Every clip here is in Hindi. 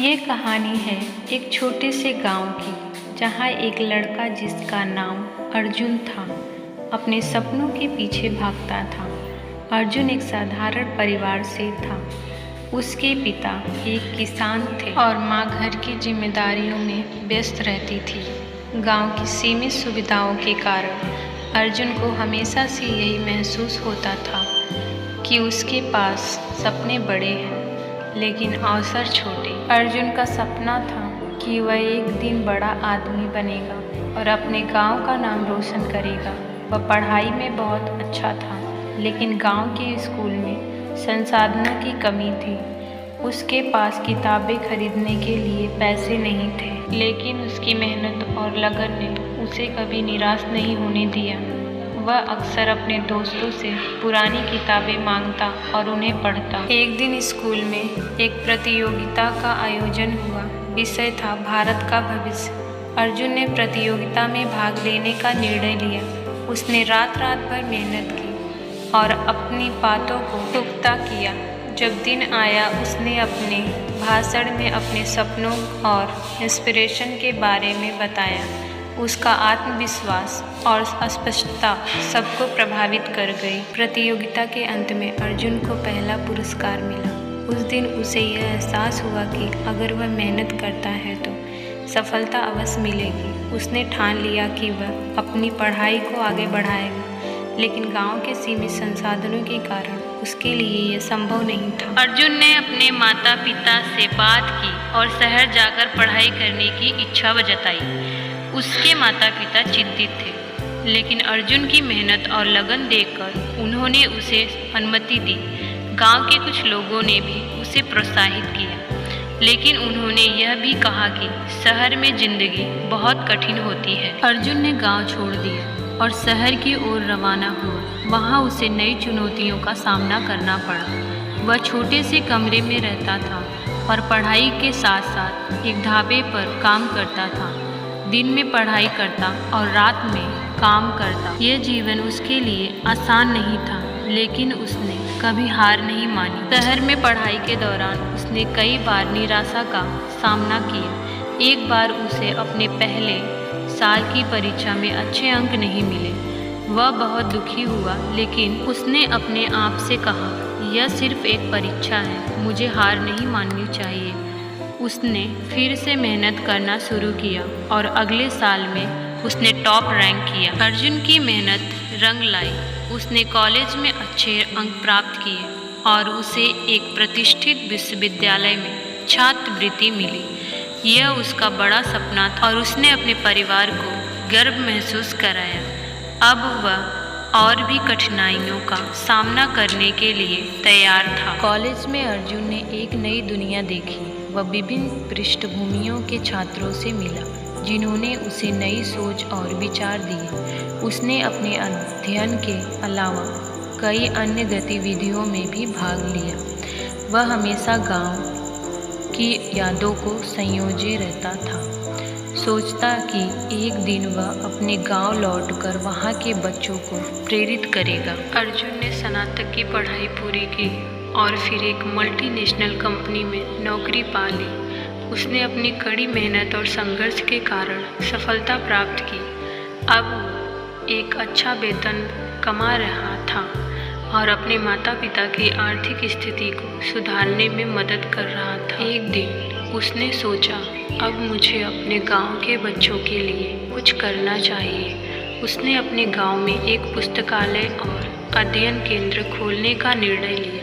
ये कहानी है एक छोटे से गांव की, जहां एक लड़का जिसका नाम अर्जुन था अपने सपनों के पीछे भागता था। अर्जुन एक साधारण परिवार से था। उसके पिता एक किसान थे और माँ घर की जिम्मेदारियों में व्यस्त रहती थी। गांव की सीमित सुविधाओं के कारण अर्जुन को हमेशा से यही महसूस होता था कि उसके पास सपने बड़े हैं लेकिन अवसर छोटे। अर्जुन का सपना था कि वह एक दिन बड़ा आदमी बनेगा और अपने गांव का नाम रोशन करेगा। वह पढ़ाई में बहुत अच्छा था, लेकिन गांव के स्कूल में संसाधनों की कमी थी। उसके पास किताबें खरीदने के लिए पैसे नहीं थे, लेकिन उसकी मेहनत और लगन ने उसे कभी निराश नहीं होने दिया। वह अक्सर अपने दोस्तों से पुरानी किताबें मांगता और उन्हें पढ़ता। एक दिन स्कूल में एक प्रतियोगिता का आयोजन हुआ। विषय था भारत का भविष्य। अर्जुन ने प्रतियोगिता में भाग लेने का निर्णय लिया। उसने रात भर मेहनत की और अपनी बातों को पुख्ता किया। जब दिन आया, उसने अपने भाषण में अपने सपनों और इंस्पिरेशन के बारे में बताया। उसका आत्मविश्वास और स्पष्टता सबको प्रभावित कर गई। प्रतियोगिता के अंत में अर्जुन को पहला पुरस्कार मिला। उस दिन उसे यह एहसास हुआ कि अगर वह मेहनत करता है तो सफलता अवश्य मिलेगी। उसने ठान लिया कि वह अपनी पढ़ाई को आगे बढ़ाएगा, लेकिन गांव के सीमित संसाधनों के कारण उसके लिए यह संभव नहीं था। अर्जुन ने अपने माता पिता से बात की और शहर जाकर पढ़ाई करने की इच्छा जताई। उसके माता पिता चिंतित थे, लेकिन अर्जुन की मेहनत और लगन देखकर उन्होंने उसे अनुमति दी। गांव के कुछ लोगों ने भी उसे प्रोत्साहित किया, लेकिन उन्होंने यह भी कहा कि शहर में जिंदगी बहुत कठिन होती है। अर्जुन ने गांव छोड़ दिया और शहर की ओर रवाना हुआ। वहां उसे नई चुनौतियों का सामना करना पड़ा। वह छोटे से कमरे में रहता था और पढ़ाई के साथ साथ एक ढाबे पर काम करता था। दिन में पढ़ाई करता और रात में काम करता। यह जीवन उसके लिए आसान नहीं था, लेकिन उसने कभी हार नहीं मानी। शहर में पढ़ाई के दौरान उसने कई बार निराशा का सामना किया। एक बार उसे अपने पहले साल की परीक्षा में अच्छे अंक नहीं मिले। वह बहुत दुखी हुआ, लेकिन उसने अपने आप से कहा, यह सिर्फ एक परीक्षा है, मुझे हार नहीं माननी चाहिए। उसने फिर से मेहनत करना शुरू किया और अगले साल में उसने टॉप रैंक किया। अर्जुन की मेहनत रंग लाई। उसने कॉलेज में अच्छे अंक प्राप्त किए और उसे एक प्रतिष्ठित विश्वविद्यालय में छात्रवृत्ति मिली। यह उसका बड़ा सपना था और उसने अपने परिवार को गर्व महसूस कराया। अब वह और भी कठिनाइयों का सामना करने के लिए तैयार था। कॉलेज में अर्जुन ने एक नई दुनिया देखी। वह विभिन्न पृष्ठभूमियों के छात्रों से मिला, जिन्होंने उसे नई सोच और विचार दिए। उसने अपने अध्ययन के अलावा कई अन्य गतिविधियों में भी भाग लिया। वह हमेशा गांव की यादों को संयोजे रहता था, सोचता कि एक दिन वह अपने गांव लौटकर वहां के बच्चों को प्रेरित करेगा। अर्जुन ने स्नातक की पढ़ाई पूरी की और फिर एक मल्टीनेशनल कंपनी में नौकरी पा ली। उसने अपनी कड़ी मेहनत और संघर्ष के कारण सफलता प्राप्त की। अब वो एक अच्छा वेतन कमा रहा था और अपने माता पिता की आर्थिक स्थिति को सुधारने में मदद कर रहा था। एक दिन उसने सोचा, अब मुझे अपने गांव के बच्चों के लिए कुछ करना चाहिए। उसने अपने गांव में एक पुस्तकालय और अध्ययन केंद्र खोलने का निर्णय लिया।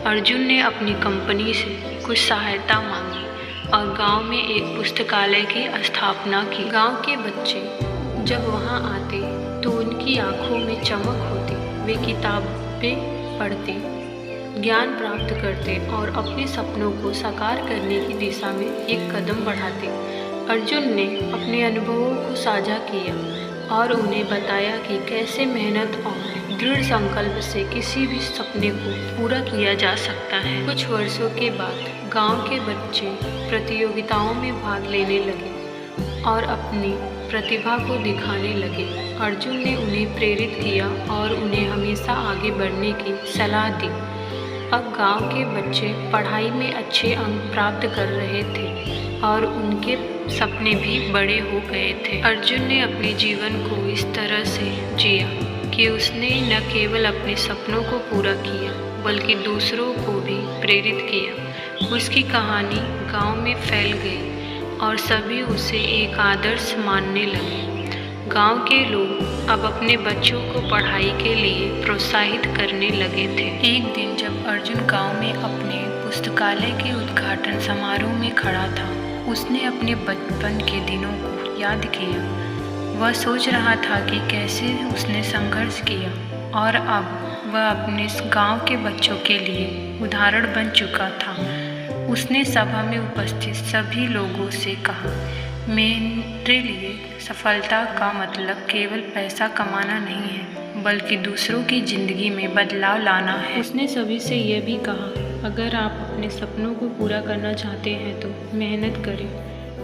अर्जुन ने अपनी कंपनी से कुछ सहायता मांगी और गांव में एक पुस्तकालय की स्थापना की। गांव के बच्चे जब वहां आते तो उनकी आंखों में चमक होती। वे किताबें पढ़ते, ज्ञान प्राप्त करते और अपने सपनों को साकार करने की दिशा में एक कदम बढ़ाते। अर्जुन ने अपने अनुभवों को साझा किया और उन्हें बताया कि कैसे मेहनत और दृढ़ संकल्प से किसी भी सपने को पूरा किया जा सकता है। कुछ वर्षों के बाद गांव के बच्चे प्रतियोगिताओं में भाग लेने लगे और अपनी प्रतिभा को दिखाने लगे। अर्जुन ने उन्हें प्रेरित किया और उन्हें हमेशा आगे बढ़ने की सलाह दी। अब गांव के बच्चे पढ़ाई में अच्छे अंक प्राप्त कर रहे थे और उनके सपने भी बड़े हो गए थे। अर्जुन ने अपने जीवन को इस तरह से जिया कि उसने न केवल अपने सपनों को पूरा किया बल्कि दूसरों को भी प्रेरित किया। उसकी कहानी गांव में फैल गई और सभी उसे एक आदर्श मानने लगे। गांव के लोग अब अपने बच्चों को पढ़ाई के लिए प्रोत्साहित करने लगे थे। एक दिन जब अर्जुन गांव में अपने पुस्तकालय के उद्घाटन समारोह में खड़ा था, उसने अपने बचपन के दिनों को याद किया। वह सोच रहा था कि कैसे उसने संघर्ष किया और अब वह अपने गांव के बच्चों के लिए उदाहरण बन चुका था। उसने सभा में उपस्थित सभी लोगों से कहा, मेरे लिए सफलता का मतलब केवल पैसा कमाना नहीं है बल्कि दूसरों की ज़िंदगी में बदलाव लाना है। उसने सभी से यह भी कहा, अगर आप अपने सपनों को पूरा करना चाहते हैं तो मेहनत करें,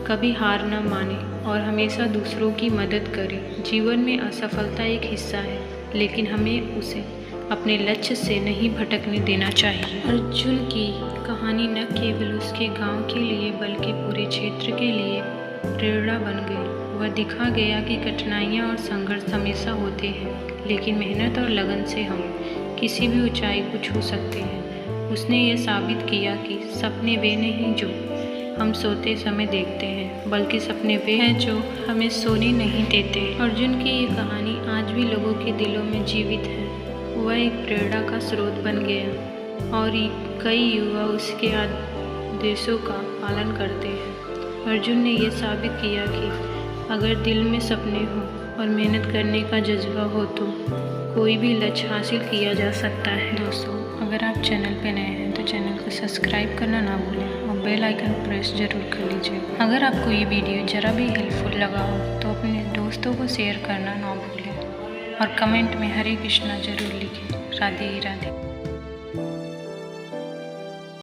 कभी हार न मानें और हमेशा दूसरों की मदद करें। जीवन में असफलता एक हिस्सा है, लेकिन हमें उसे अपने लक्ष्य से नहीं भटकने देना चाहिए। अर्जुन की कहानी न केवल उसके गांव के लिए बल्कि पूरे क्षेत्र के लिए प्रेरणा बन गई। वह दिखा गया कि कठिनाइयाँ और संघर्ष हमेशा होते हैं, लेकिन मेहनत और लगन से हम किसी भी ऊंचाई को छू सकते हैं। उसने यह साबित किया कि सपने वे नहीं जो हम सोते समय देखते हैं, बल्कि सपने वे हैं जो हमें सोने नहीं देते। अर्जुन की ये कहानी आज भी लोगों के दिलों में जीवित है। वह एक प्रेरणा का स्रोत बन गया और कई युवा उसके आदेशों का पालन करते हैं। अर्जुन ने यह साबित किया कि अगर दिल में सपने हों और मेहनत करने का जज्बा हो तो कोई भी लक्ष्य हासिल किया जा सकता है। दोस्तों, अगर आप चैनल पे नए हैं तो चैनल को सब्सक्राइब करना ना भूलें और बेल आइकन प्रेस जरूर कर लीजिए। अगर आपको ये वीडियो ज़रा भी हेल्पफुल लगा हो तो अपने दोस्तों को शेयर करना ना भूलें और कमेंट में हरे कृष्णा जरूर लिखें। राधे राधे।